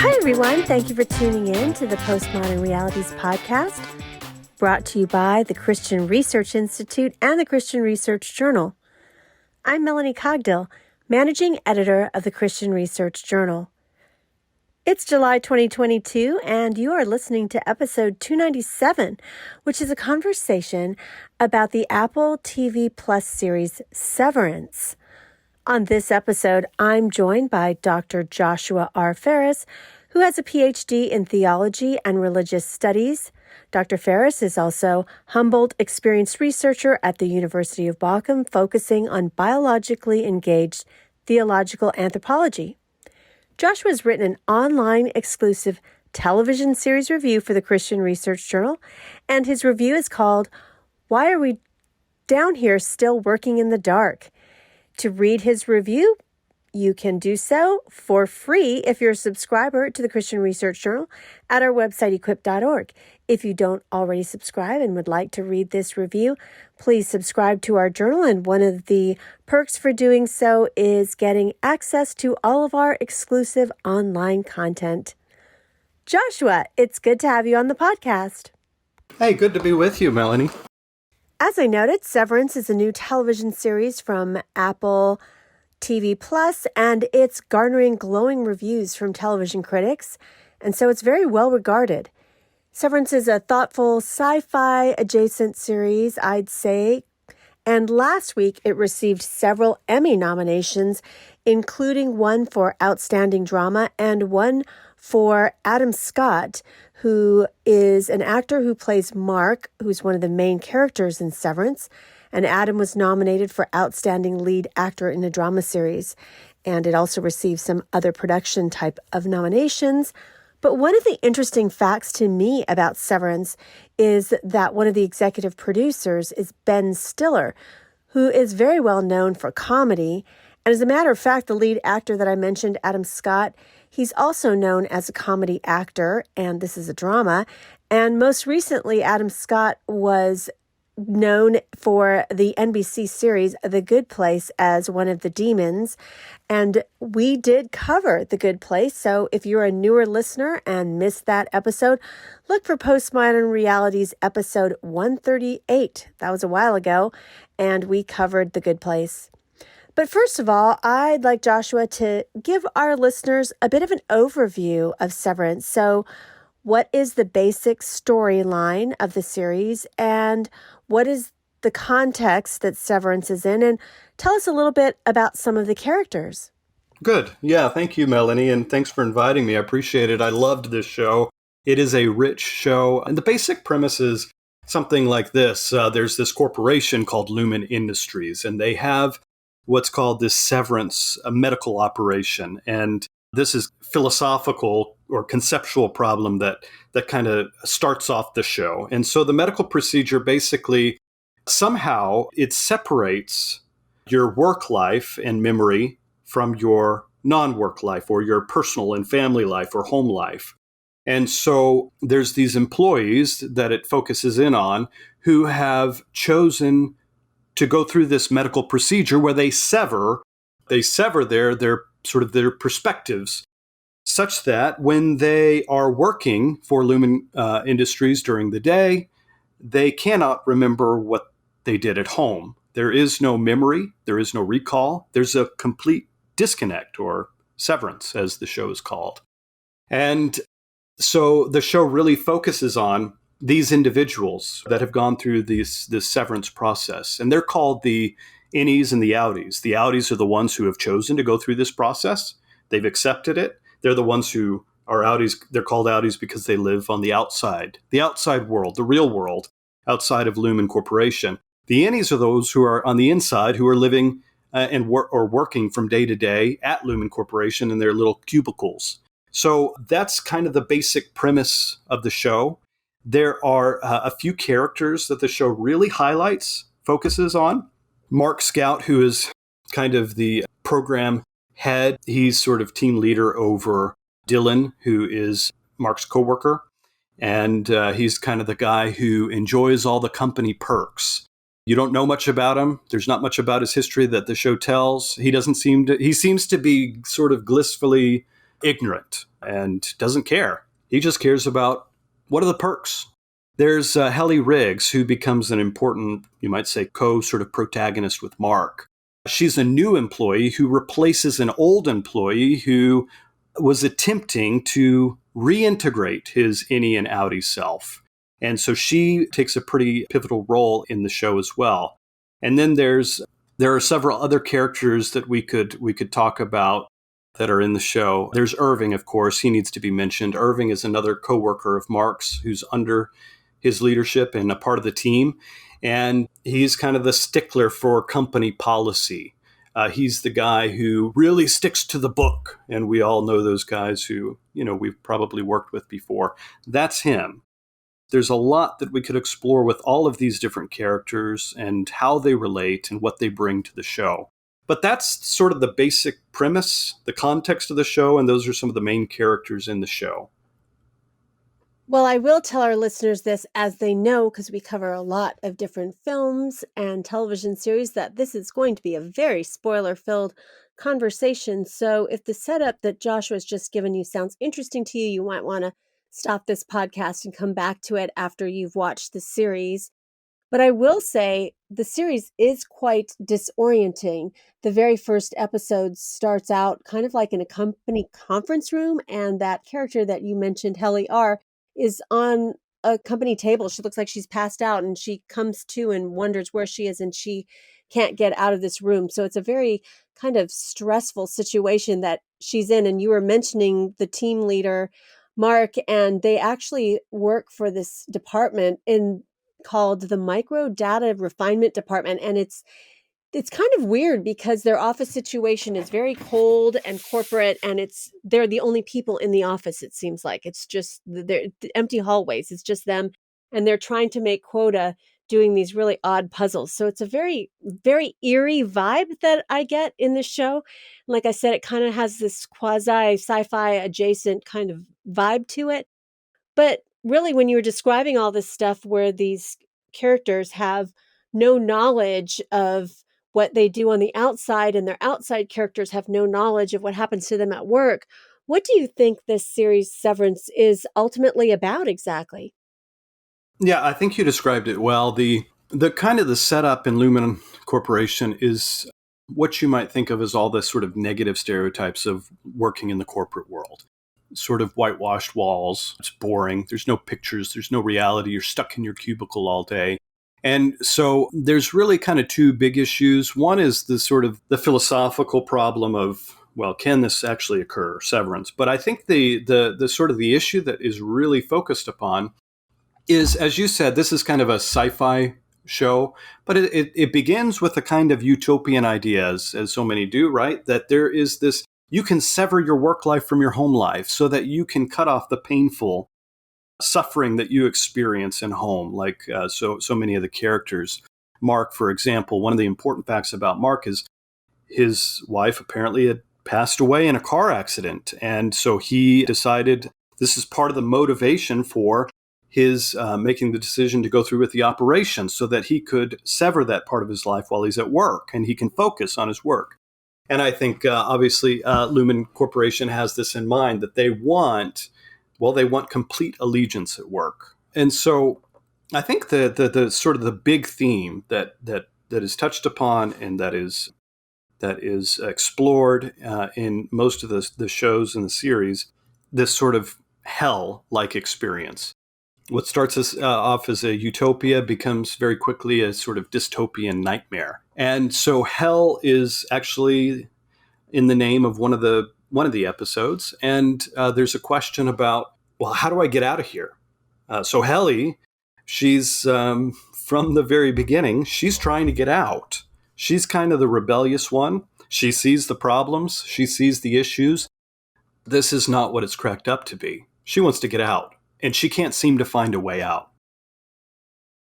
Hi, everyone. Thank you for tuning in to the Postmodern Realities podcast, brought to you by the Christian Research Institute and the Christian Research Journal. I'm Melanie Cogdill, managing editor of the Christian Research Journal. It's July 2022, and you are listening to episode 297, which is a conversation about the Apple TV Plus series Severance. On this episode, I'm joined by Dr. Joshua R. Ferris, who has a PhD in theology and religious studies. Dr. Ferris is also Humboldt experienced researcher at the University of Bochum, focusing on biologically engaged theological anthropology. Joshua has written an online exclusive television series review for the Christian Research Journal, and his review is called, "Why Are We Down Here Still Working in the Dark?" To read his review, you can do so for free if you're a subscriber to the Christian Research Journal at our website, equip.org. If you don't already subscribe and would like to read this review, please subscribe to our journal, and one of the perks for doing so is getting access to all of our exclusive online content. Joshua, it's good to have you on the podcast. Hey, good to be with you, Melanie. As I noted, Severance is a new television series from Apple TV Plus, and it's garnering glowing reviews from television critics, and so it's very well regarded. Severance is a thoughtful sci-fi adjacent series, I'd say, and last week it received several Emmy nominations, including one for Outstanding Drama and one for Adam Scott, who is an actor who plays Mark, who's one of the main characters in Severance. And Adam was nominated for Outstanding Lead Actor in a Drama Series. And it also received some other production type of nominations. But one of the interesting facts to me about Severance is that one of the executive producers is Ben Stiller, who is very well known for comedy. And as a matter of fact, the lead actor that I mentioned, Adam Scott, he's also known as a comedy actor, and this is a drama. And most recently, Adam Scott was known for the NBC series The Good Place as one of the demons, and we did cover The Good Place, so if you're a newer listener and missed that episode, look for Postmodern Realities episode 138. That was a while ago, and we covered The Good Place. But first of all, I'd like Joshua to give our listeners a bit of an overview of Severance. So what is the basic storyline of the series, and what is the context that Severance is in? And tell us a little bit about some of the characters. Good. Yeah, thank you, Melanie, and thanks for inviting me. I appreciate it. I loved this show. It is a rich show, and the basic premise is something like this. There's this corporation called Lumon Industries, and they have what's called this Severance, a medical operation. And this is philosophical or conceptual problem that kind of starts off the show. And so the medical procedure basically, somehow it separates your work life and memory from your non-work life or your personal and family life or home life. And so there's these employees that it focuses in on who have chosen to go through this medical procedure where they sever their sort of their perspectives, such that when they are working for Lumon Industries during the day, they cannot remember what they did at home. There is no memory, there is no recall, there's a complete disconnect, or severance, as the show is called. And so the show really focuses on these individuals that have gone through this severance process. And they're called the Innies and the Outies. The Outies are the ones who have chosen to go through this process. They've accepted it. They're the ones who are Outies. They're called Outies because they live on the outside world, the real world, outside of Lumon Corporation. The Innies are those who are on the inside, who are living or working from day to day at Lumon Corporation in their little cubicles. So that's kind of the basic premise of the show. There are a few characters that the show really focuses on. Mark Scout, who is kind of the program head, he's sort of team leader over Dylan, who is Mark's coworker. And he's kind of the guy who enjoys all the company perks. You don't know much about him. There's not much about his history that the show tells. He seems to be sort of blissfully ignorant and doesn't care. He just cares about what are the perks. There's Helly Riggs, who becomes an important, you might say, sort of protagonist with Mark. She's a new employee who replaces an old employee who was attempting to reintegrate his Innie and Outie self. And so she takes a pretty pivotal role in the show as well. And then there are several other characters that we could talk about that are in the show. There's Irving, of course. He needs to be mentioned. Irving is another coworker of Mark's who's under his leadership and a part of the team. And he's kind of the stickler for company policy. He's the guy who really sticks to the book. And we all know those guys who, we've probably worked with before. That's him. There's a lot that we could explore with all of these different characters and how they relate and what they bring to the show. But that's sort of the basic premise, the context of the show, and those are some of the main characters in the show. Well, I will tell our listeners this, as they know, because we cover a lot of different films and television series, that this is going to be a very spoiler-filled conversation. So if the setup that Joshua's just given you sounds interesting to you, you might want to stop this podcast and come back to it after you've watched the series. But I will say the series is quite disorienting. The very first episode starts out kind of like in a company conference room, and that character that you mentioned, Helly R., is on a company table. She looks like she's passed out, and she comes to and wonders where she is, and she can't get out of this room. So it's a very kind of stressful situation that she's in. And you were mentioning the team leader, Mark, and they actually work for this department called the Micro Data Refinement Department. And it's kind of weird because their office situation is very cold and corporate, and they're the only people in the office. It seems like it's just the empty hallways. It's just them, and they're trying to make quota doing these really odd puzzles. So it's a very, very eerie vibe that I get in the show. Like I said, it kind of has this quasi sci-fi adjacent kind of vibe to it. But really, when you were describing all this stuff where these characters have no knowledge of what they do on the outside, and their outside characters have no knowledge of what happens to them at work, what do you think this series Severance is ultimately about exactly? Yeah, I think you described it well. The kind of the setup in Lumon Corporation is what you might think of as all the sort of negative stereotypes of working in the corporate world. Sort of whitewashed walls. It's boring. There's no pictures. There's no reality. You're stuck in your cubicle all day. And so there's really kind of two big issues. One is the sort of the philosophical problem of, well, can this actually occur, severance? But I think the sort of the issue that is really focused upon is, as you said, this is kind of a sci-fi show, but it begins with a kind of utopian idea, as so many do, right? That there is this, you can sever your work life from your home life so that you can cut off the painful suffering that you experience in home, like so many of the characters. Mark, for example, one of the important facts about Mark is his wife apparently had passed away in a car accident. And so he decided this is part of the motivation for his making the decision to go through with the operation so that he could sever that part of his life while he's at work and he can focus on his work. And I think, obviously, Lumon Corporation has this in mind, that they want complete allegiance at work. And so I think the sort of the big theme that is touched upon and that is explored in most of the shows in the series, this sort of hell-like experience. What starts us off as a utopia becomes very quickly a sort of dystopian nightmare. And so hell is actually in the name of one of the episodes. And there's a question about, well, how do I get out of here? So Helly, she's from the very beginning, she's trying to get out. She's kind of the rebellious one. She sees the problems. She sees the issues. This is not what it's cracked up to be. She wants to get out, and she can't seem to find a way out.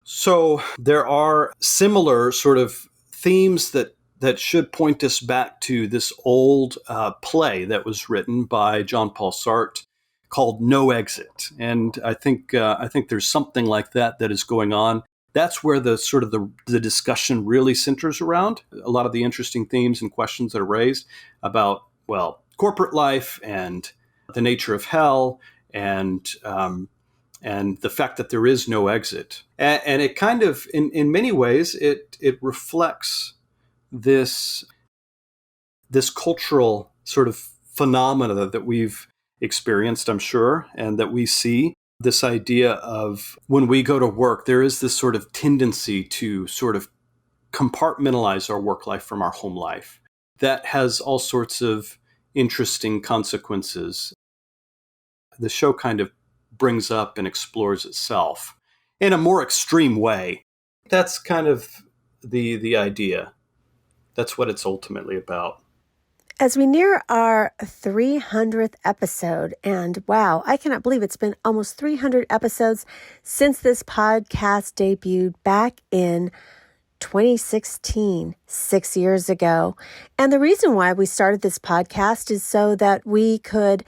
So there are similar sort of themes that should point us back to this old play that was written by John Paul Sartre called No Exit. And I think there's something like that is going on. That's where the sort of the discussion really centers around. A lot of the interesting themes and questions that are raised about, well, corporate life and the nature of hell and the fact that there is no exit. And it kind of, in many ways, it reflects this cultural sort of phenomena that we've experienced, I'm sure, and that we see. This idea of when we go to work, there is this sort of tendency to sort of compartmentalize our work life from our home life. That has all sorts of interesting consequences. The show kind of brings up and explores itself in a more extreme way. That's kind of the idea. That's what it's ultimately about. As we near our 300th episode, and wow, I cannot believe it's been almost 300 episodes since this podcast debuted back in 2016, 6 years ago. And the reason why we started this podcast is so that we could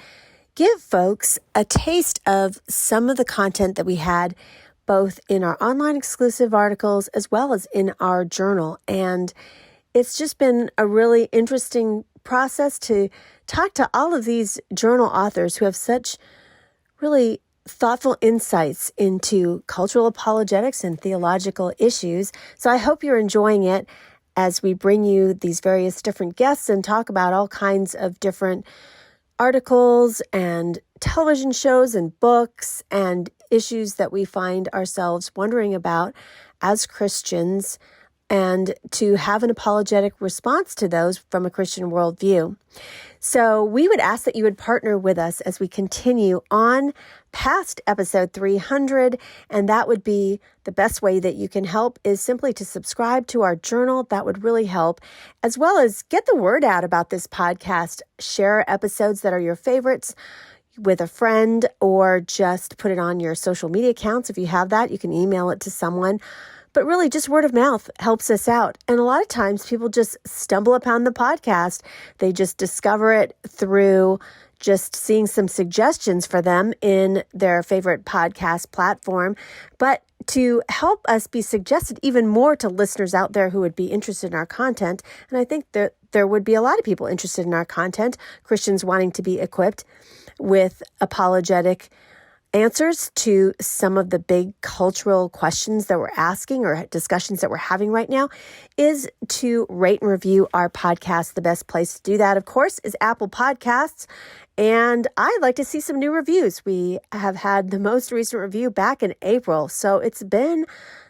give folks a taste of some of the content that we had both in our online exclusive articles as well as in our journal. And it's just been a really interesting process to talk to all of these journal authors who have such really thoughtful insights into cultural apologetics and theological issues. So I hope you're enjoying it as we bring you these various different guests and talk about all kinds of different articles and television shows and books and issues that we find ourselves wondering about as Christians, and to have an apologetic response to those from a Christian worldview. So we would ask that you would partner with us as we continue on past episode 300, and that would be the best way that you can help is simply to subscribe to our journal. That would really help, as well as get the word out about this podcast. Share episodes that are your favorites with a friend, or just put it on your social media accounts. If you have that, you can email it to someone. But really, just word of mouth helps us out. And a lot of times people just stumble upon the podcast. They just discover it through just seeing some suggestions for them in their favorite podcast platform. But to help us be suggested even more to listeners out there who would be interested in our content, and I think that there would be a lot of people interested in our content, Christians wanting to be equipped with apologetic answers to some of the big cultural questions that we're asking or discussions that we're having right now, is to rate and review our podcast. The best place to do that, of course, is Apple Podcasts. And I'd like to see some new reviews. We have had the most recent review back in April, so it's been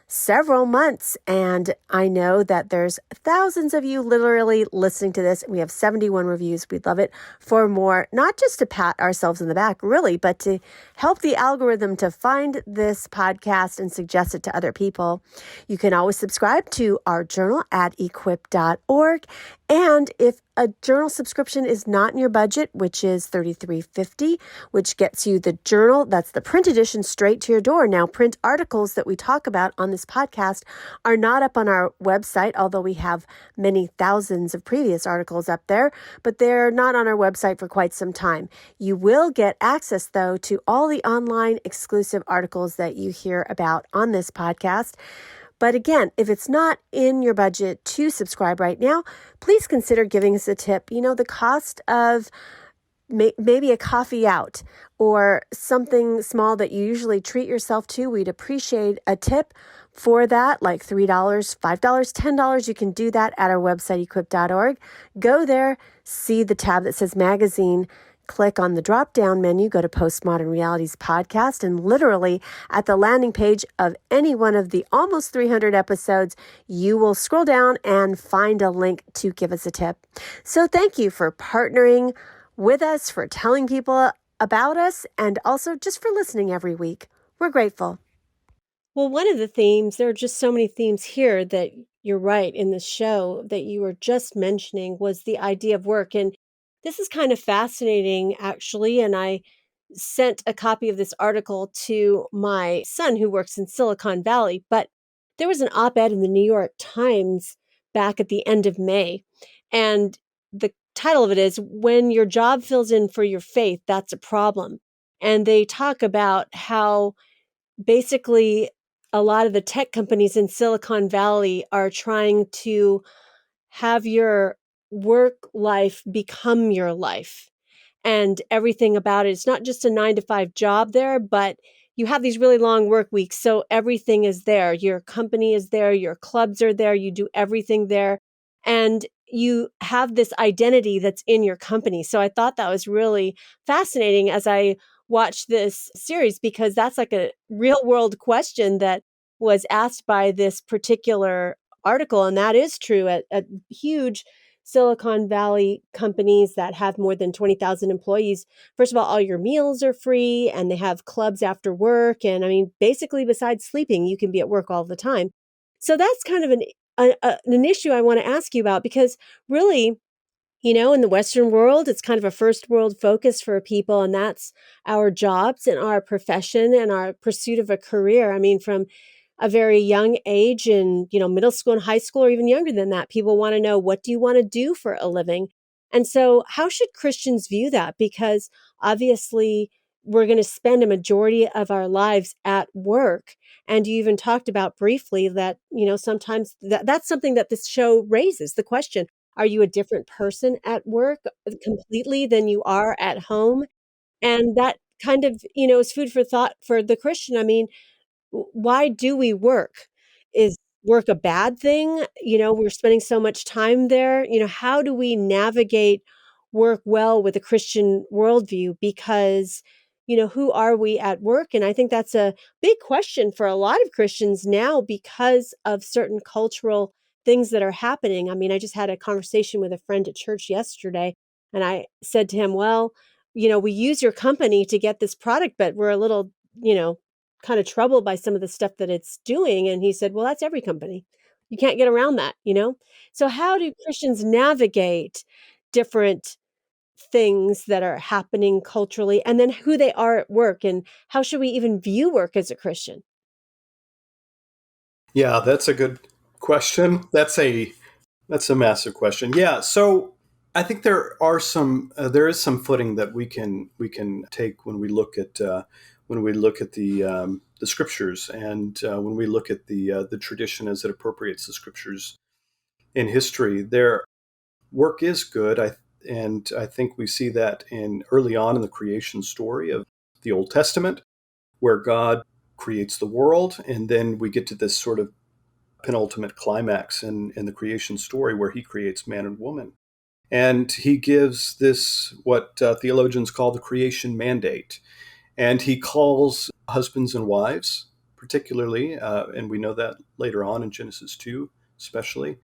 several months, and I know that there's thousands of you literally listening to this. We have 71 reviews. We'd love it for more, not just to pat ourselves in the back, really, but to help the algorithm to find this podcast and suggest it to other people. You can always subscribe to our journal at equip.org. And if a journal subscription is not in your budget, which is $33.50, which gets you the journal, that's the print edition, straight to your door. Now, print articles that we talk about on this podcast are not up on our website, although we have many thousands of previous articles up there, but they're not on our website for quite some time. You will get access, though, to all the online exclusive articles that you hear about on this podcast. But again, if it's not in your budget to subscribe right now, please consider giving us a tip. You know, the cost of maybe a coffee out or something small that you usually treat yourself to, we'd appreciate a tip for that, like $3, $5, $10. You can do that at our website, equip.org. Go there, see the tab that says magazine. Click on the drop-down menu, go to Postmodern Realities Podcast, and literally at the landing page of any one of the almost 300 episodes, you will scroll down and find a link to give us a tip. So thank you for partnering with us, for telling people about us, and also just for listening every week. We're grateful. Well, one of the themes, there are just so many themes here that you're right in the show that you were just mentioning, was the idea of work. And this is kind of fascinating, actually, and I sent a copy of this article to my son who works in Silicon Valley, but there was an op-ed in the New York Times back at the end of May, and the title of it is, "When Your Job Fills in for Your Faith, That's a Problem." And they talk about how basically a lot of the tech companies in Silicon Valley are trying to have your work life become your life. and everything about it. It's not just a 9 to 5 job there, but you have these really long work weeks. So everything is there. Your company is there, your clubs are there, you do everything there. And you have this identity that's in your company. So I thought that was really fascinating as I watched this series, because that's like a real world question that was asked by this particular article. And that is true at huge Silicon Valley companies that have more than 20,000 employees. First of all your meals are free, and they have clubs after work. And I mean, basically, besides sleeping, you can be at work all the time. So that's kind of an issue I want to ask you about, because really, in the Western world, it's kind of a first world focus for people, and that's our jobs and our profession and our pursuit of a career. I mean, from a very young age in, middle school and high school, or even younger than that, people want to know, what do you want to do for a living? And so how should Christians view that? Because obviously we're going to spend a majority of our lives at work. And you even talked about briefly that, sometimes that's something that this show raises the question. Are you a different person at work completely than you are at home? And that kind of, is food for thought for the Christian. I mean, why do we work? Is work a bad thing? We're spending so much time there. How do we navigate work well with a Christian worldview? Because, who are we at work? And I think that's a big question for a lot of Christians now, because of certain cultural things that are happening. I mean, I just had a conversation with a friend at church yesterday, and I said to him, well, we use your company to get this product, but we're a little, kind of troubled by some of the stuff that it's doing. And he said, well, that's every company. You can't get around that. So how do Christians navigate different things that are happening culturally, and then who they are at work, and how should we even view work as a Christian? Yeah, that's a good question. That's a massive question. Yeah, so I think there is some footing that we can take when we look at the scriptures, and when we look at the tradition as it appropriates the scriptures in history. Their work is good, and I think we see that in early on in the creation story of the Old Testament, where God creates the world, and then we get to this sort of penultimate climax in the creation story where he creates man and woman. And he gives this, what theologians call the creation mandate. And he calls husbands and wives, particularly, and we know that later on in Genesis 2, especially.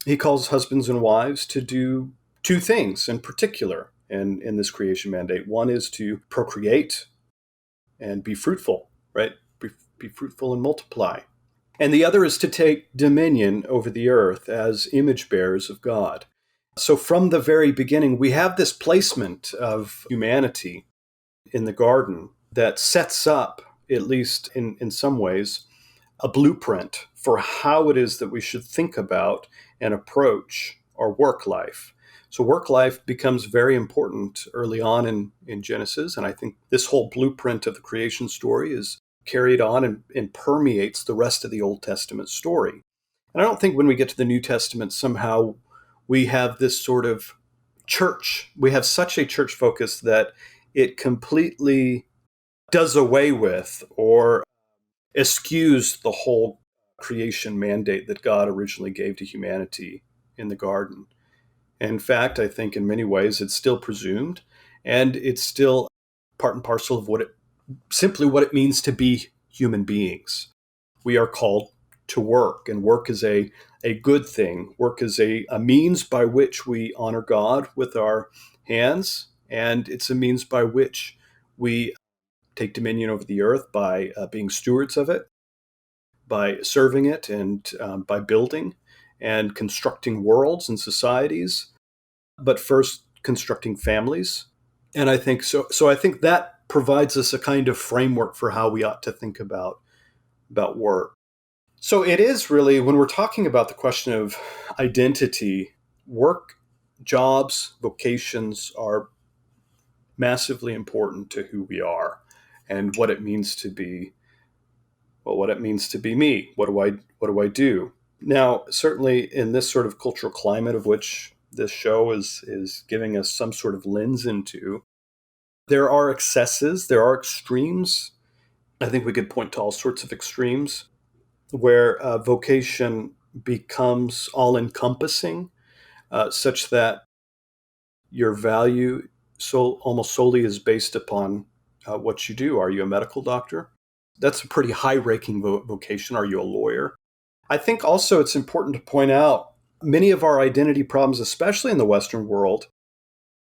He calls husbands and wives to do two things in particular in this creation mandate. One is to procreate and be fruitful, right? Be fruitful and multiply. And the other is to take dominion over the earth as image bearers of God. So from the very beginning, we have this placement of humanity in the garden that sets up, at least in some ways, a blueprint for how it is that we should think about and approach our work life. So work life becomes very important early on in Genesis. And I think this whole blueprint of the creation story is carried on and permeates the rest of the Old Testament story. And I don't think when we get to the New Testament, somehow we have this sort of church. We have such a church focus that it completely does away with or eschews the whole creation mandate that God originally gave to humanity in the garden. In fact, I think in many ways it's still presumed, and it's still part and parcel of what it means to be human beings. We are called to work, and work is a good thing. Work is a means by which we honor God with our hands, and it's a means by which we take dominion over the earth by being stewards of it, by serving it, and by building and constructing worlds and societies, but first constructing families. And I think so. So I think that provides us a kind of framework for how we ought to think about work. So it is really, when we're talking about the question of identity, work, jobs, vocations are massively important to who we are and what it means to be, well, what it means to be me. What do I do? Now, certainly in this sort of cultural climate of which this show is giving us some sort of lens into. There are excesses, there are extremes. I think we could point to all sorts of extremes where vocation becomes all encompassing, such that your value almost solely is based upon what you do. Are you a medical doctor? That's a pretty high ranking vocation. Are you a lawyer? I think also it's important to point out many of our identity problems, especially in the Western world,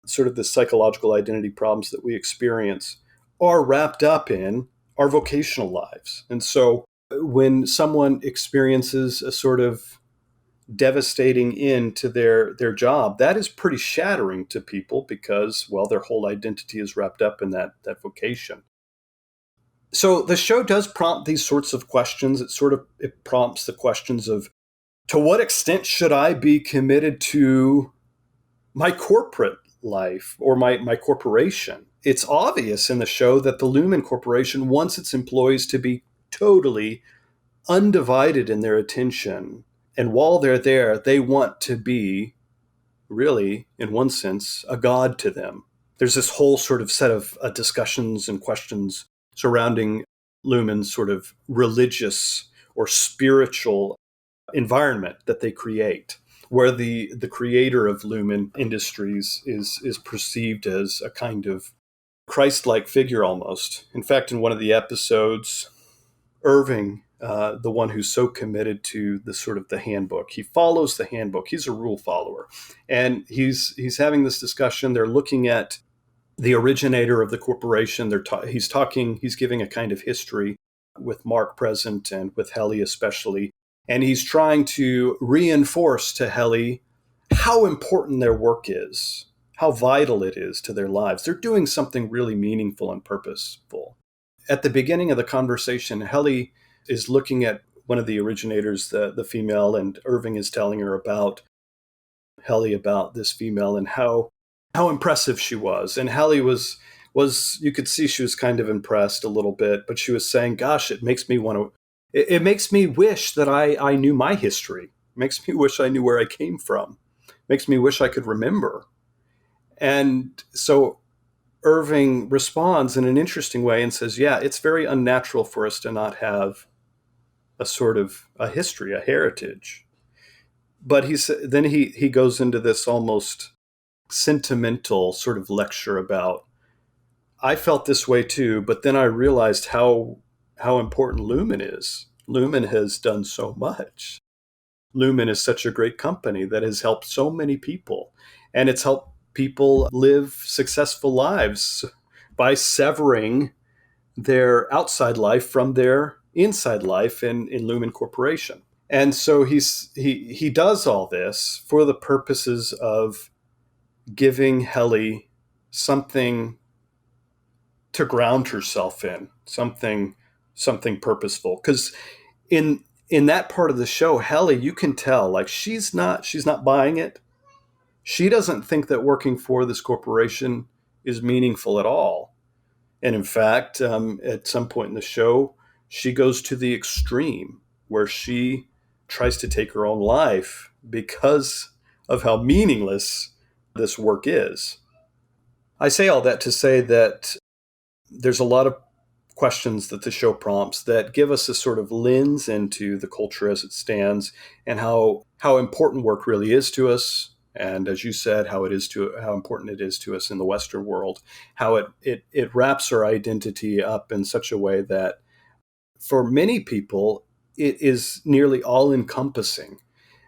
sort of the psychological identity problems that we experience, are wrapped up in our vocational lives. And so when someone experiences a sort of devastating end to their job, that is pretty shattering to people because, well, their whole identity is wrapped up in that vocation. So the show does prompt these sorts of questions. It prompts the questions of, to what extent should I be committed to my corporate life or my corporation? It's obvious in the show that the Lumon Corporation wants its employees to be totally undivided in their attention. And while they're there, they want to be, really, in one sense, a god to them. There's this whole sort of set of discussions and questions surrounding Lumon's sort of religious or spiritual environment that they create, where the creator of Lumon Industries is perceived as a kind of Christ-like figure almost. In fact, in one of the episodes, Irving, the one who's so committed to the sort of the handbook, he follows the handbook. He's a rule follower, and he's having this discussion. They're looking at the originator of the corporation. He's giving a kind of history with Mark present and with Helly especially, and he's trying to reinforce to Helly how important their work is, how vital it is to their lives. They're doing something really meaningful and purposeful. At the beginning of the conversation, Helly is looking at one of the originators, the female, and Irving is telling her about Helly, about this female, and how impressive she was. And Helly was you could see she was kind of impressed a little bit, but she was saying, gosh, it makes me wish that I knew my history. It makes me wish I knew where I came from. It makes me wish I could remember. And so Irving responds in an interesting way and says, yeah, it's very unnatural for us to not have a sort of a history, a heritage. But then he goes into this almost sentimental sort of lecture about, I felt this way too, but then I realized how important Lumon is. Lumon has done so much. Lumon is such a great company that has helped so many people, and it's helped people live successful lives by severing their outside life from their inside life in Lumon Corporation. And so he does all this for the purposes of giving Helly something to ground herself in, something purposeful. Because in that part of the show, Helly, you can tell, like, she's not buying it. She doesn't think that working for this corporation is meaningful at all. And in fact, at some point in the show, she goes to the extreme where she tries to take her own life because of how meaningless this work is. I say all that to say that there's a lot of questions that the show prompts that give us a sort of lens into the culture as it stands and how important work really is to us. And as you said, how important it is to us in the Western world, how it wraps our identity up in such a way that for many people, it is nearly all encompassing.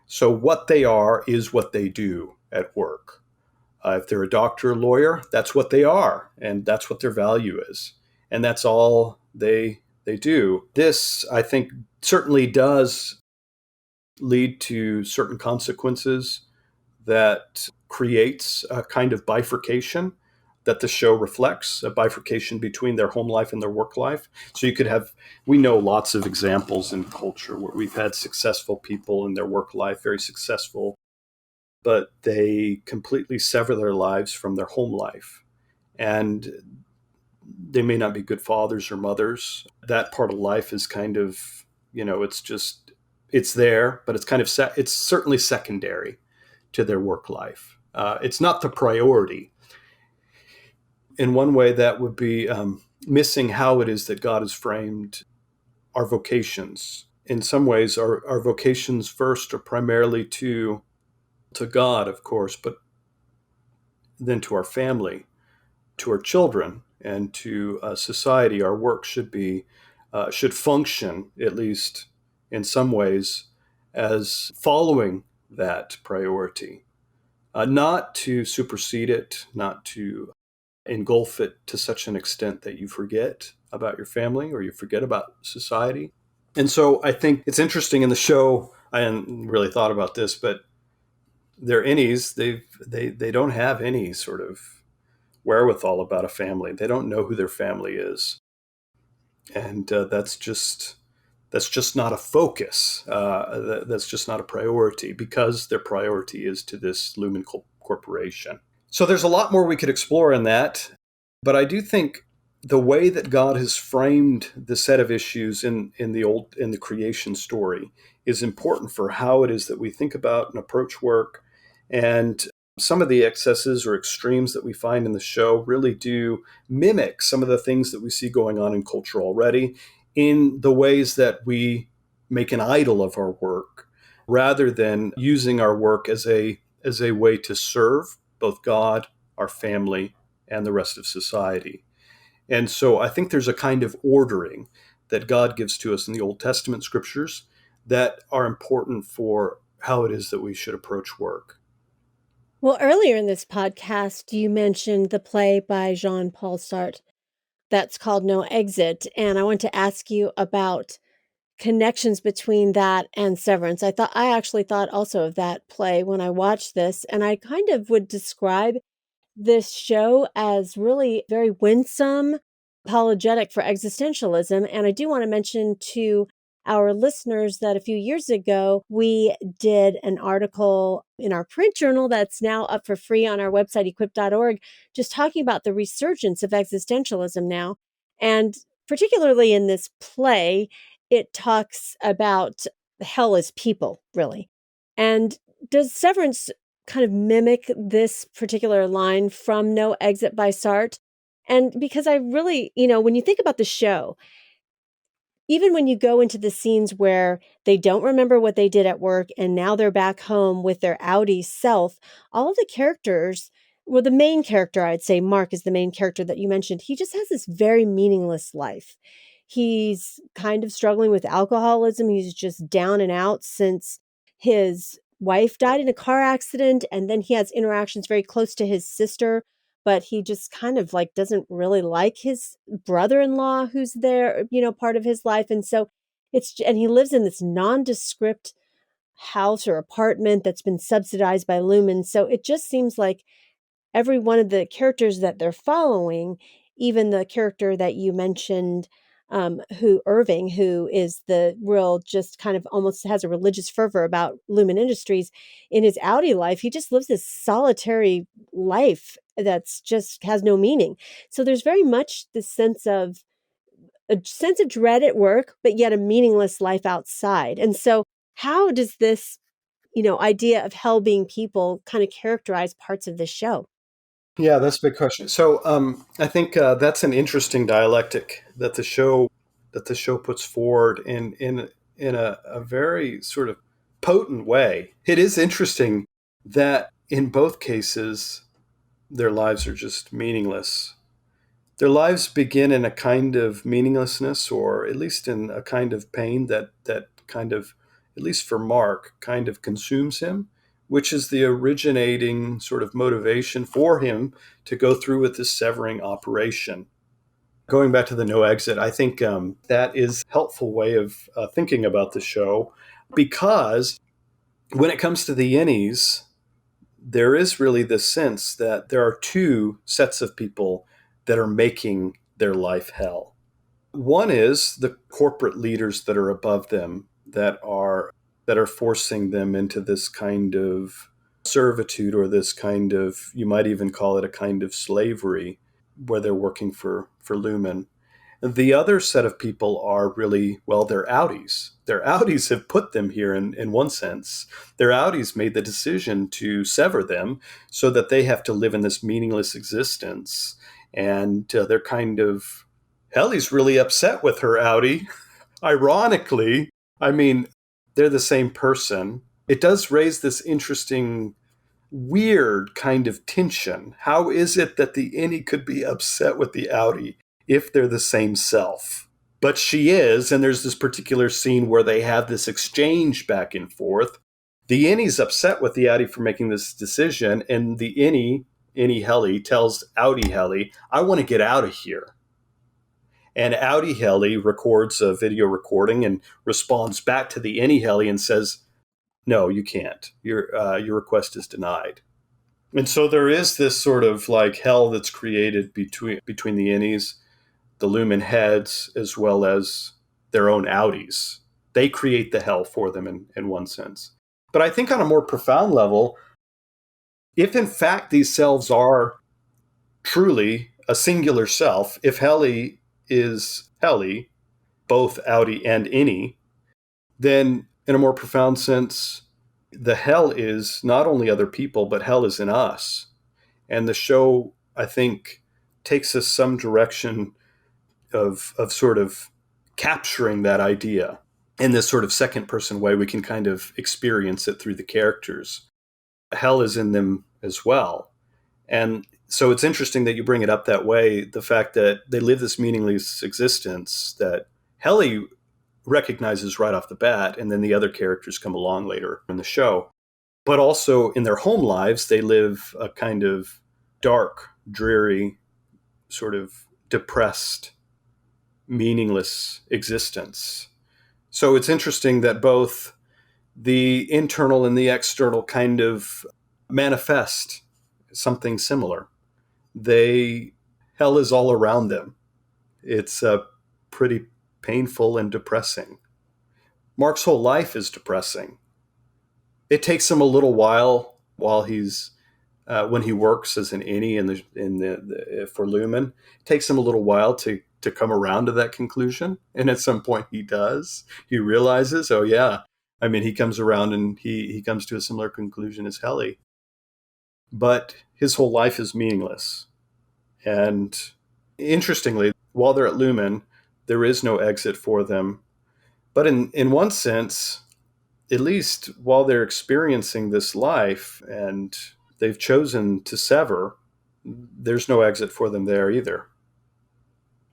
So what they are is what they do at work. If they're a doctor, a lawyer, that's what they are, and that's what their value is. And that's all they do. This, I think, certainly does lead to certain consequences that creates a kind of bifurcation that the show reflects, a bifurcation between their home life and their work life. So we know lots of examples in culture where we've had successful people in their work life, very successful, but they completely sever their lives from their home life. And they may not be good fathers or mothers. That part of life is kind of, it's there, but it's kind of, it's certainly secondary to their work life. It's not the priority. In one way, that would be missing how it is that God has framed our vocations. In some ways, our vocations first are primarily to God, of course, but then to our family, to our children, and to society. Our work should function, at least in some ways, as following that priority, not to supersede it, not to engulf it to such an extent that you forget about your family or you forget about society. And so I think it's interesting in the show. I hadn't really thought about this, but their innies, they don't have any sort of wherewithal about a family. They don't know who their family is, and that's just not a focus. That's just not a priority because their priority is to this Lumen Corporation. So there's a lot more we could explore in that, but I do think the way that God has framed the set of issues in the creation story is important for how it is that we think about and approach work. And some of the excesses or extremes that we find in the show really do mimic some of the things that we see going on in culture already, in the ways that we make an idol of our work rather than using our work as a way to serve both God, our family, and the rest of society. And so I think there's a kind of ordering that God gives to us in the Old Testament scriptures that are important for how it is that we should approach work. Well, earlier in this podcast, you mentioned the play by Jean-Paul Sartre that's called No Exit. And I want to ask you about connections between that and Severance. I actually thought also of that play when I watched this, and I kind of would describe this show as really very winsome, apologetic for existentialism. And I do want to mention to our listeners that a few years ago, we did an article in our print journal that's now up for free on our website, equip.org, just talking about the resurgence of existentialism now. And particularly in this play, it talks about hell as people, really. And does Severance kind of mimic this particular line from No Exit by Sartre? And because I really, when you think about the show, even when you go into the scenes where they don't remember what they did at work and now they're back home with their Outie self, all of the characters, well, the main character, I'd say Mark is the main character that you mentioned, he just has this very meaningless life. He's kind of struggling with alcoholism. He's just down and out since his wife died in a car accident. And then he has interactions very close to his sister, but he just kind of like doesn't really like his brother-in-law who's there, part of his life. And so and he lives in this nondescript house or apartment that's been subsidized by Lumen. So it just seems like every one of the characters that they're following, even the character that you mentioned, who Irving, who is the real, just kind of almost has a religious fervor about Lumon Industries, in his Outie life, he just lives this solitary life that's just has no meaning. So there's very much this sense of dread at work, but yet a meaningless life outside. And so how does this, idea of hell being people kind of characterize parts of this show? Yeah, that's a big question. So I think that's an interesting dialectic that the show puts forward in a very sort of potent way. It is interesting that in both cases their lives are just meaningless. Their lives begin in a kind of meaninglessness, or at least in a kind of pain that kind of, at least for Mark, kind of consumes him, which is the originating sort of motivation for him to go through with this severing operation. Going back to the no exit, I think that is a helpful way of thinking about the show, because when it comes to the innies, there is really this sense that there are two sets of people that are making their life hell. One is the corporate leaders that are above them, that are forcing them into this kind of servitude, or this kind of, you might even call it a kind of slavery, where they're working for Lumen. The other set of people are really, well, they're outies. Their outies have put them here in one sense. Their outies made the decision to sever them so that they have to live in this meaningless existence. And they're kind of, Helly's really upset with her outie. Ironically, I mean, they're the same person. It does raise this interesting, weird kind of tension. How is it that the innie could be upset with the outie if they're the same self? But she is, and there's this particular scene where they have this exchange back and forth. The innie's upset with the outie for making this decision, and the innie Helly, tells outie Helly, I want to get out of here. And outie Helly records a video recording and responds back to the innie Helly and says, no, you can't. Your request is denied. And so there is this sort of like hell that's created between the innies, the Lumon heads, as well as their own outies. They create the hell for them in one sense. But I think on a more profound level, if in fact these selves are truly a singular self, if Helly is Helly, both outie and innie, then in a more profound sense, the hell is not only other people, but hell is in us. And the show, I think, takes us some direction of sort of capturing that idea in this sort of second person way. We can kind of experience it through the characters. Hell is in them as well. And so it's interesting that you bring it up that way, the fact that they live this meaningless existence that Helly recognizes right off the bat, and then the other characters come along later in the show. But also in their home lives, they live a kind of dark, dreary, sort of depressed, meaningless existence. So it's interesting that both the internal and the external kind of manifest something similar. Hell is all around them. It's pretty painful and depressing. Mark's whole life is depressing. It takes him a little while he's when he works as an innie for Lumon. It takes him a little while to come around to that conclusion, and at some point he does. He realizes, oh yeah, I mean, he comes around and he comes to a similar conclusion as Helly. But his whole life is meaningless. And interestingly, while they're at Lumon, there is no exit for them. But in one sense, at least while they're experiencing this life and they've chosen to sever, there's no exit for them there either.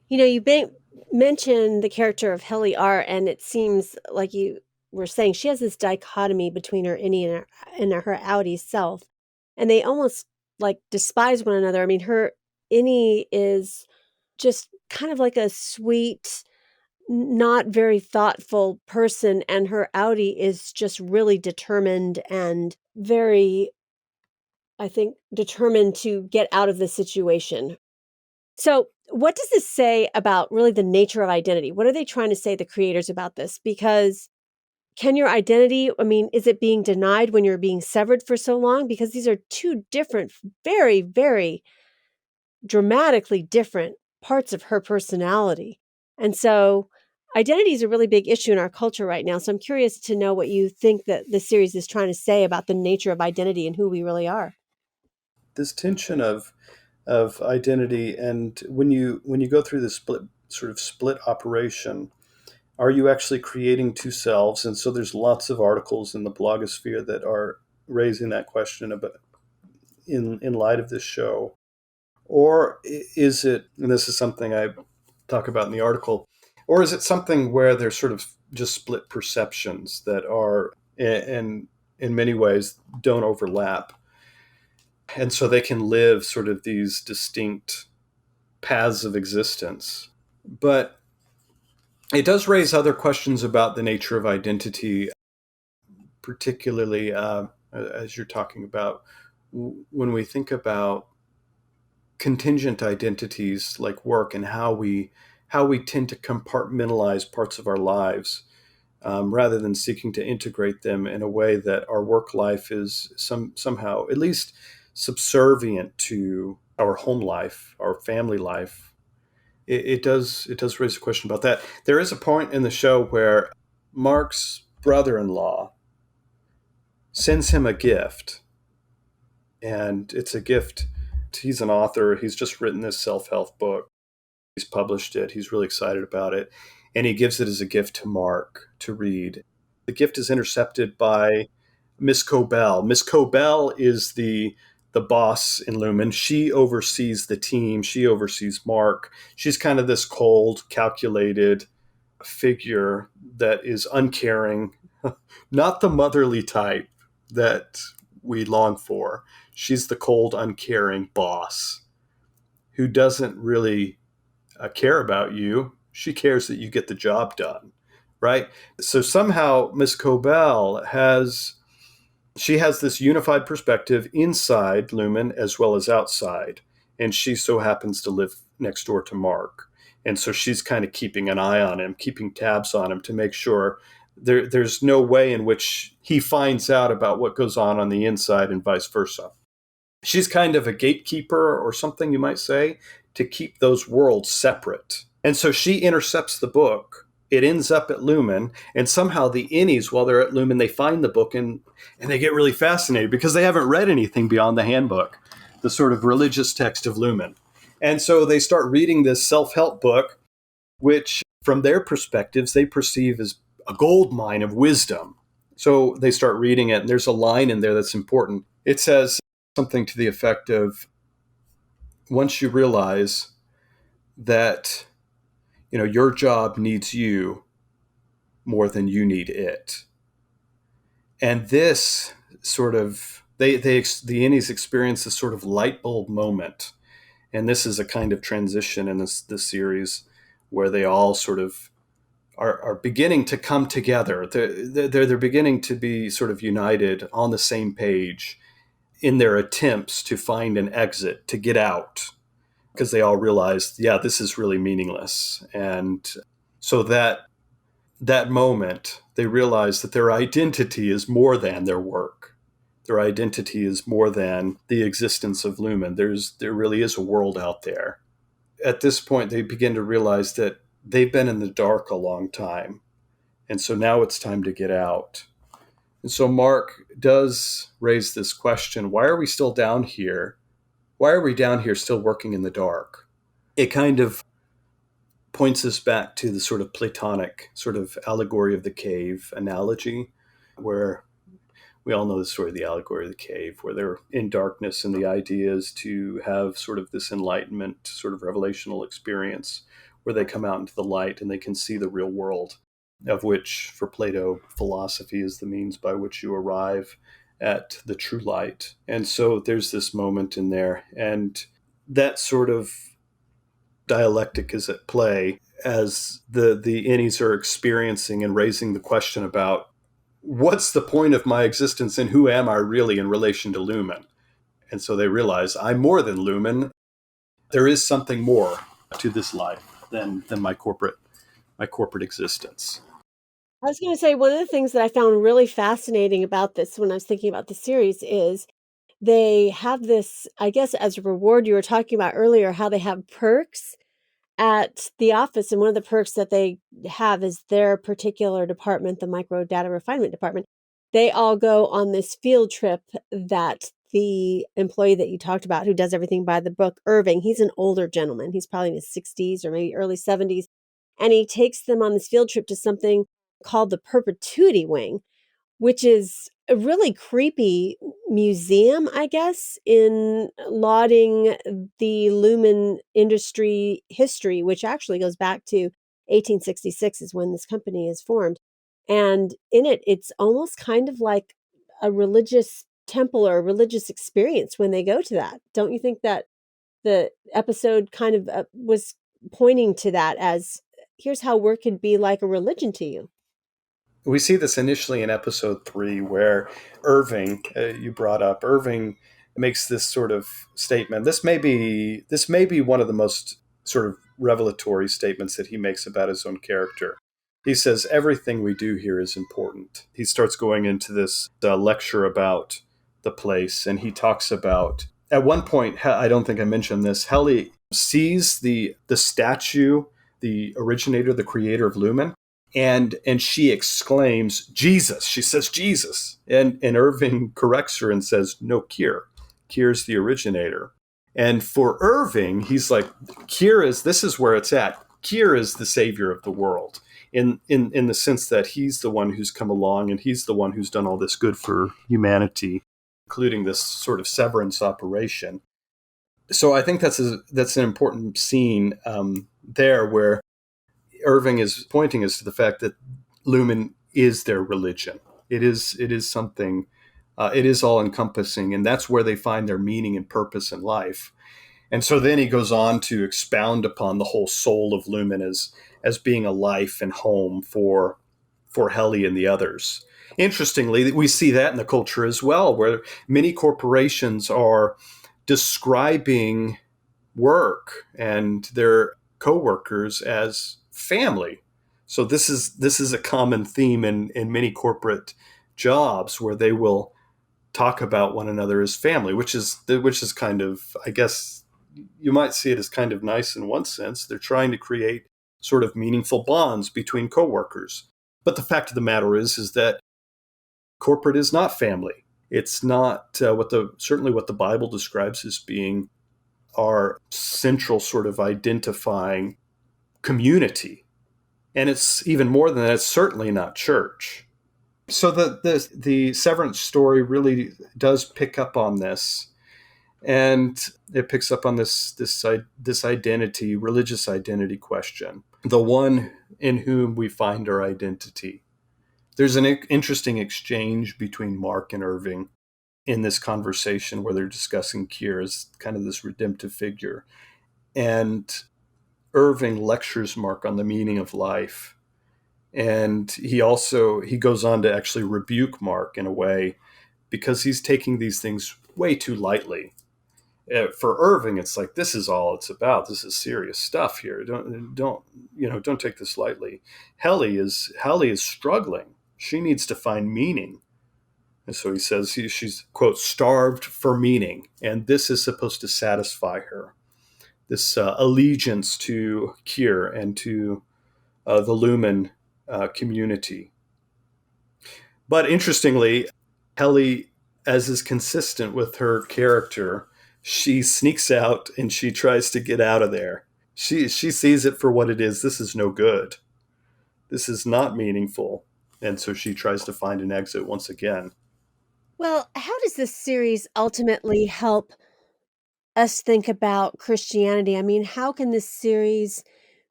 You know, you mentioned the character of Helly R, and it seems like you were saying she has this dichotomy between her innie and her outie self, and they almost like despise one another. I mean, her innie is just kind of like a sweet, not very thoughtful person, and her outie is just really determined and very, I think, determined to get out of the situation. So, what does this say about really the nature of identity? What are they trying to say, the creators, about this? Because can your identity, I mean, is it being denied when you're being severed for so long? Because these are two different, very, very dramatically different parts of her personality. And so identity is a really big issue in our culture right now. So I'm curious to know what you think that the series is trying to say about the nature of identity and who we really are. This tension of identity, and when you go through this split operation, are you actually creating two selves? And so there's lots of articles in the blogosphere that are raising that question about in light of this show. Or is it, and this is something I talk about in the article, or is it something where there's sort of just split perceptions that are, and in many ways, don't overlap? And so they can live sort of these distinct paths of existence. But it does raise other questions about the nature of identity, particularly as you're talking about when we think about contingent identities like work and how we tend to compartmentalize parts of our lives rather than seeking to integrate them in a way that our work life is somehow at least subservient to our home life, our family life. it does raise a question about that. There is a point in the show where Mark's brother-in-law sends him a gift, and it's a gift. He's an author. He's just written this self-help book. He's published it. He's really excited about it. And he gives it as a gift to Mark to read. The gift is intercepted by Miss Cobell. Miss Cobell is the boss in Lumon. She oversees the team. She oversees Mark. She's kind of this cold, calculated figure that is uncaring, not the motherly type that we long for. She's the cold, uncaring boss who doesn't really care about you. She cares that you get the job done, right? So somehow Miss Cobell has this unified perspective inside Lumon as well as outside, and she so happens to live next door to Mark, and so she's kind of keeping an eye on him, keeping tabs on him to make sure there's no way in which he finds out about what goes on the inside and vice versa. She's kind of a gatekeeper or something, you might say, to keep those worlds separate. And so she intercepts the book. It ends up at Lumon, and somehow the Innies, while they're at Lumon, they find the book and they get really fascinated because they haven't read anything beyond the handbook, the sort of religious text of Lumon. And so they start reading this self-help book, which from their perspectives, they perceive as a gold mine of wisdom. So they start reading it, and there's a line in there that's important. It says something to the effect of, once you realize that your job needs you more than you need it. And this sort of the Innies experience this sort of light bulb moment, and this is a kind of transition in this series where they all sort of are beginning to come together. They're beginning to be sort of united on the same page in their attempts to find an exit, to get out, because they all realized, yeah, this is really meaningless. And so that moment, they realize that their identity is more than their work. Their identity is more than the existence of Lumon. There really is a world out there. At this point, they begin to realize that they've been in the dark a long time. And so now it's time to get out. And so Mark does raise this question, why are we still down here? Why are we down here still working in the dark? It kind of points us back to the sort of Platonic sort of allegory of the cave analogy, where we all know the story of the allegory of the cave, where they're in darkness, and the idea is to have sort of this enlightenment, sort of revelational experience where they come out into the light and they can see the real world, of which, for Plato, philosophy is the means by which you arrive at the true light. And so there's this moment in there, and that sort of dialectic is at play as the Innies are experiencing and raising the question about, what's the point of my existence and who am I really in relation to Lumon? And so they realize, I'm more than Lumon. There is something more to this life than my corporate existence. I was going to say, one of the things that I found really fascinating about this when I was thinking about the series is they have this, I guess, as a reward. You were talking about earlier how they have perks at the office. And one of the perks that they have is their particular department, the micro data refinement department. They all go on this field trip that the employee that you talked about, who does everything by the book, Irving, he's an older gentleman. He's probably in his 60s or maybe early 70s. And he takes them on this field trip to something called the Perpetuity Wing, which is a really creepy museum, I guess, in lauding the Lumon industry history, which actually goes back to 1866 is when this company is formed. And in it, it's almost kind of like a religious temple or a religious experience when they go to that. Don't you think that the episode kind of was pointing to that as, here's how work could be like a religion to you? We see this initially in episode 3, where Irving, you brought up, Irving makes this sort of statement. This may be one of the most sort of revelatory statements that he makes about his own character. He says, everything we do here is important. He starts going into this lecture about the place, and he talks about, at one point, I don't think I mentioned this, sees the statue, the originator, the creator of Lumen, and she exclaims, Jesus. She says, Jesus. And Irving corrects her and says, no, Kier. Kier's the originator. And for Irving, he's like, this is where it's at. Kier is the savior of the world in the sense that he's the one who's come along and he's the one who's done all this good for humanity, including this sort of severance operation. So I think that's an important scene there where Irving is pointing us to the fact that Lumen is their religion. It is something. It is all encompassing, and that's where they find their meaning and purpose in life. And so then he goes on to expound upon the whole soul of Lumen as being a life and home for Helly and the others. Interestingly, we see that in the culture as well, where many corporations are describing work and their coworkers as family. So this is a common theme in many corporate jobs where they will talk about one another as family, which is kind of, I guess you might see it as kind of nice in one sense. They're trying to create sort of meaningful bonds between coworkers. But the fact of the matter is that corporate is not family. It's not certainly what the Bible describes as being our central sort of identifying community. And it's even more than that, it's certainly not church. So the Severance story really does pick up on this. And it picks up on this identity, religious identity question, the one in whom we find our identity. There's an interesting exchange between Mark and Irving in this conversation where they're discussing Kier as kind of this redemptive figure. And Irving lectures Mark on the meaning of life. And he goes on to actually rebuke Mark in a way because he's taking these things way too lightly. For Irving, it's like, this is all it's about. This is serious stuff here. Don't take this lightly. Helly is struggling. She needs to find meaning. And so he says she's, quote, starved for meaning. And this is supposed to satisfy her. This allegiance to Kier and to the Lumen community. But interestingly, Helly, as is consistent with her character, she sneaks out and she tries to get out of there. She sees it for what it is. This is no good. This is not meaningful. And so she tries to find an exit once again. Well, how does this series ultimately help us think about Christianity? I mean, how can this series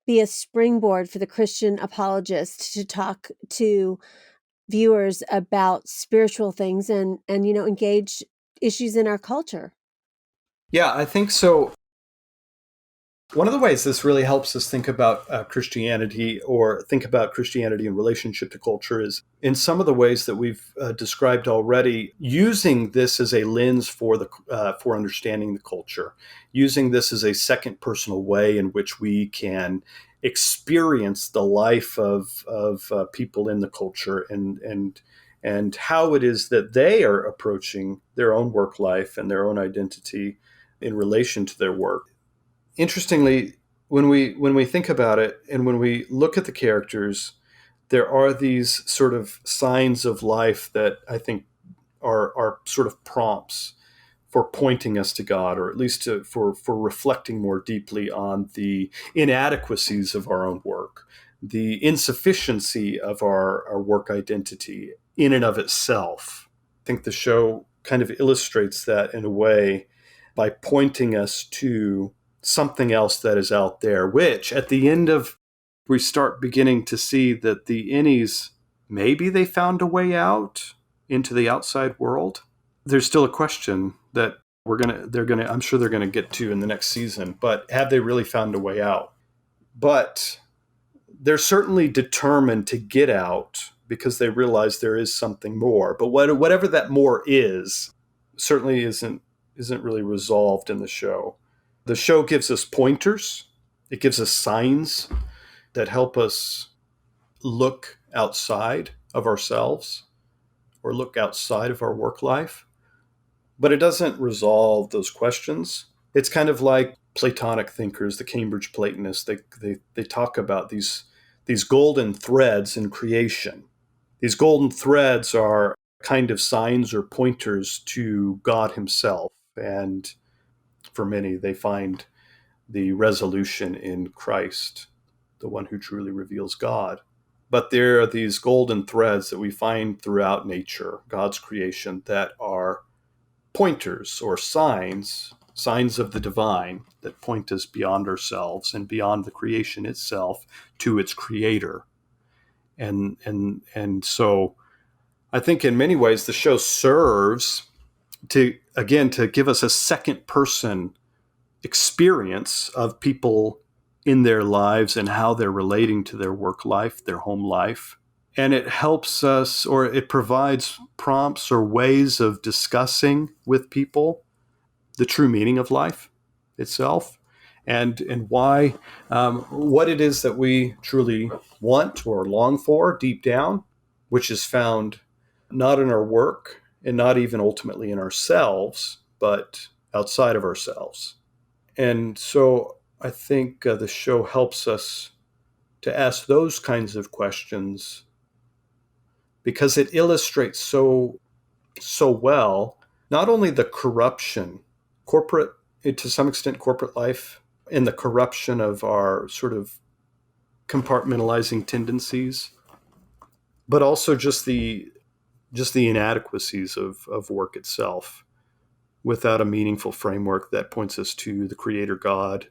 be a springboard for the Christian apologist to talk to viewers about spiritual things and engage issues in our culture? Yeah, I think so. One of the ways this really helps us think about Christianity or think about Christianity in relationship to culture is in some of the ways that we've described already, using this as a lens for understanding the culture, using this as a second personal way in which we can experience the life of people in the culture and how it is that they are approaching their own work life and their own identity in relation to their work. Interestingly, when we think about it and when we look at the characters, there are these sort of signs of life that I think are sort of prompts for pointing us to God, or at least for reflecting more deeply on the inadequacies of our own work, the insufficiency of our work identity in and of itself. I think the show kind of illustrates that in a way by pointing us to something else that is out there, which at the end of, we start beginning to see that the Innies, maybe they found a way out into the outside world. There's still a question that I'm sure they're gonna get to in the next season, but have they really found a way out? But they're certainly determined to get out because they realize there is something more. But whatever that more is, certainly isn't really resolved in the show. The show gives us pointers. It gives us signs that help us look outside of ourselves or look outside of our work life. But it doesn't resolve those questions. It's kind of like Platonic thinkers, the Cambridge Platonists, they talk about these golden threads in creation. These golden threads are kind of signs or pointers to God Himself. And for many, they find the resolution in Christ, the one who truly reveals God. But there are these golden threads that we find throughout nature, God's creation, that are pointers or signs of the divine that point us beyond ourselves and beyond the creation itself to its creator. And so I think in many ways the show serves to give us a second person experience of people in their lives and how they're relating to their work life, their home life. And it helps us, or it provides prompts or ways of discussing with people the true meaning of life itself, and why what it is that we truly want or long for deep down, which is found not in our work and not even ultimately in ourselves, but outside of ourselves. And so I think the show helps us to ask those kinds of questions because it illustrates so well not only the corruption, corporate, to some extent, corporate life, and the corruption of our sort of compartmentalizing tendencies, but also just the inadequacies of work itself without a meaningful framework that points us to the Creator God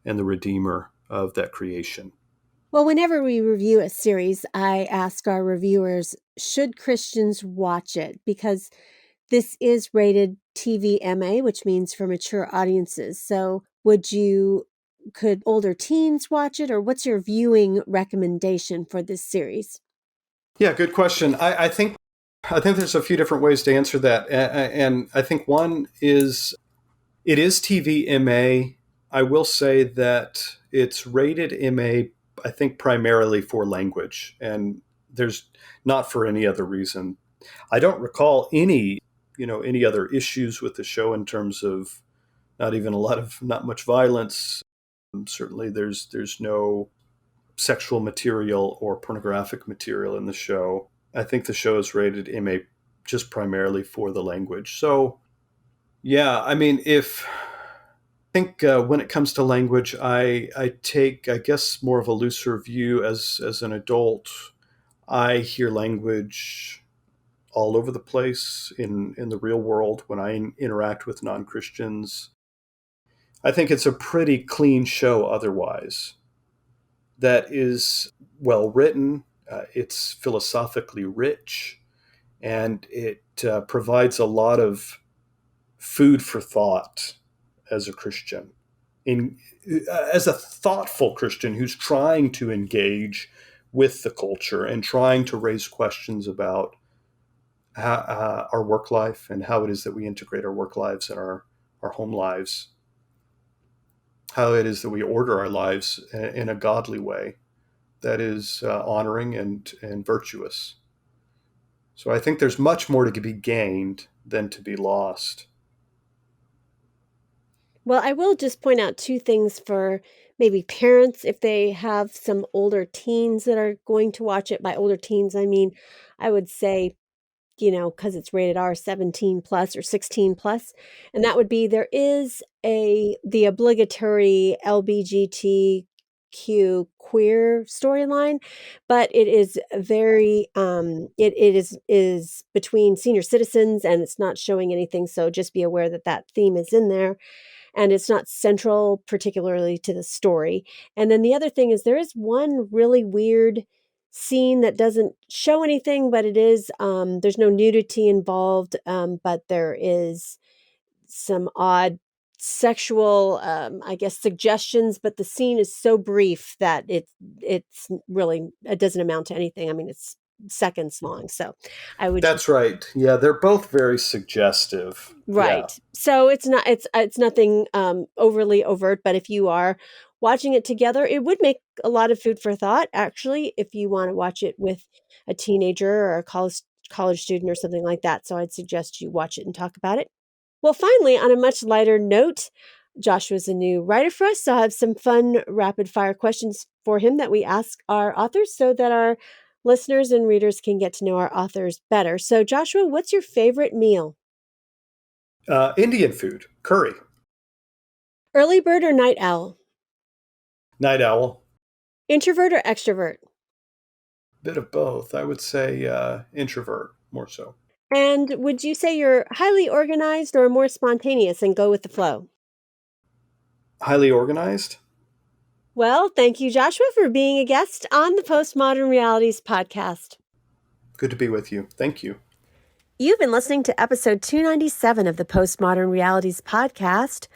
and the Redeemer of that creation. Well, whenever we review a series, I ask our reviewers, should Christians watch it? Because this is rated TVMA, which means for mature audiences. So could older teens watch it, or what's your viewing recommendation for this series? Yeah, good question. I think there's a few different ways to answer that, and I think one is it is TV MA. I will say that it's rated MA, I think, primarily for language, and there's not for any other reason. I don't recall any other issues with the show in terms of not much violence. Certainly, there's no sexual material or pornographic material in the show. I think the show is rated MA just primarily for the language. So, yeah, I mean, if I think when it comes to language, I take, I guess, more of a looser view as an adult. I hear language all over the place in the real world when I interact with non-Christians. I think it's a pretty clean show otherwise. That is well written. It's philosophically rich, and it provides a lot of food for thought as a Christian, in as a thoughtful Christian who's trying to engage with the culture and trying to raise questions about our work life and how it is that we integrate our work lives and our home lives, how it is that we order our lives in a godly way that is honoring and virtuous. So I think there's much more to be gained than to be lost. Well, I will just point out two things for maybe parents if they have some older teens that are going to watch it. By older teens, I mean, I would say, because it's rated R 17 plus or 16 plus. And that would be there is the obligatory LBGTQ queer storyline, but it is very it is between senior citizens and it's not showing anything. So just be aware that that theme is in there and it's not central particularly to the story. And then the other thing is there is one really weird scene that doesn't show anything, but it is there's no nudity involved, but there is some odd sexual I guess suggestions, but the scene is so brief that it's really, it doesn't amount to anything. I mean, it's seconds long. So I would That's right. Yeah, they're both very suggestive. Yeah. Right. So it's nothing overly overt, but if you are watching it together, it would make a lot of food for thought actually if you want to watch it with a teenager or a college student or something like that. So I'd suggest you watch it and talk about it. Well, finally, on a much lighter note, Joshua's a new writer for us, so I have some fun rapid fire questions for him that we ask our authors so that our listeners and readers can get to know our authors better. So, Joshua, what's your favorite meal? Indian food, curry. Early bird or night owl? Night owl. Introvert or extrovert? Bit of both. I would say introvert more so. And would you say you're highly organized or more spontaneous and go with the flow? Highly organized. Well, thank you, Joshua, for being a guest on the Postmodern Realities podcast. Good to be with you. Thank you. You've been listening to episode 297 of the Postmodern Realities podcast,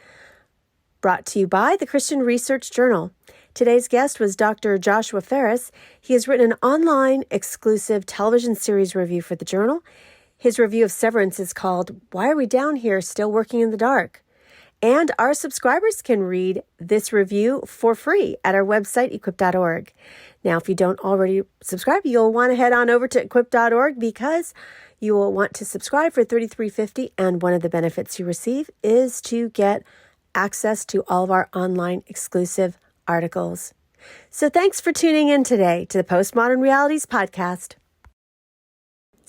brought to you by the Christian Research Journal. Today's guest was Dr. Joshua Ferris. He has written an online exclusive television series review for the journal. His review of Severance is called Why Are We Down Here Still Working in the Dark? And our subscribers can read this review for free at our website, equip.org. Now, if you don't already subscribe, you'll want to head on over to equip.org because you will want to subscribe for $33.50. And one of the benefits you receive is to get access to all of our online exclusive articles. So thanks for tuning in today to the Postmodern Realities podcast.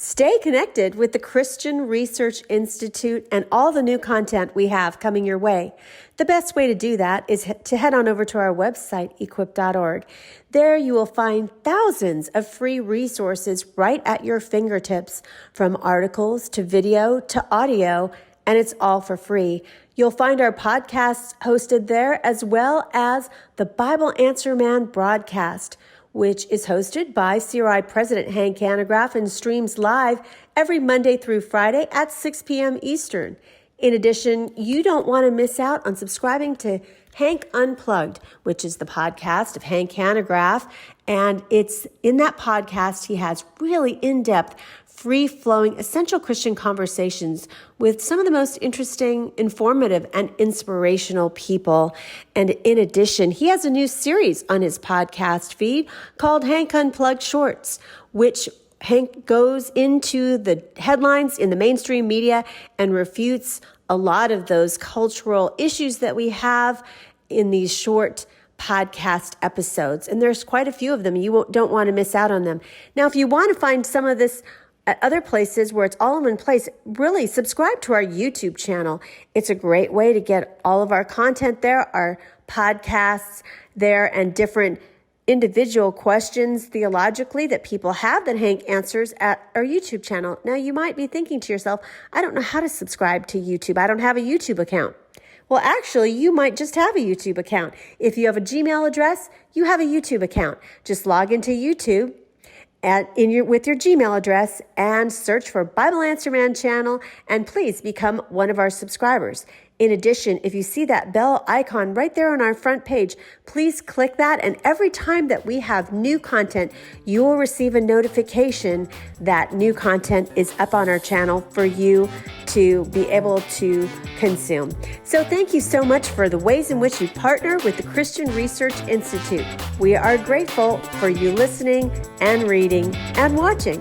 Stay connected with the Christian Research Institute and all the new content we have coming your way. The best way to do that is to head on over to our website, equip.org. There you will find thousands of free resources right at your fingertips, from articles to video to audio, and it's all for free. You'll find our podcasts hosted there, as well as the Bible Answer Man broadcast, which is hosted by CRI President Hank Hanegraaff and streams live every Monday through Friday at 6 p.m. Eastern. In addition, you don't want to miss out on subscribing to Hank Unplugged, which is the podcast of Hank Hanegraaff. And it's in that podcast, he has really in-depth, free-flowing, essential Christian conversations with some of the most interesting, informative, and inspirational people. And in addition, he has a new series on his podcast feed called Hank Unplugged Shorts, which Hank goes into the headlines in the mainstream media and refutes a lot of those cultural issues that we have in these short podcast episodes. And there's quite a few of them. You don't want to miss out on them. Now, if you want to find some of this at other places where it's all in one place, really subscribe to our YouTube channel. It's a great way to get all of our content there, our podcasts there, and different individual questions theologically that people have that Hank answers at our YouTube channel. Now, you might be thinking to yourself, I don't know how to subscribe to YouTube. I don't have a YouTube account. Well, actually, you might just have a YouTube account. If you have a Gmail address, you have a YouTube account. Just log into YouTube with your Gmail address and search for Bible Answer Man channel, and please become one of our subscribers. In addition, if you see that bell icon right there on our front page, please click that, and every time that we have new content, you will receive a notification that new content is up on our channel for you to be able to consume. So thank you so much for the ways in which you partner with the Christian Research Institute. We are grateful for you listening and reading and watching.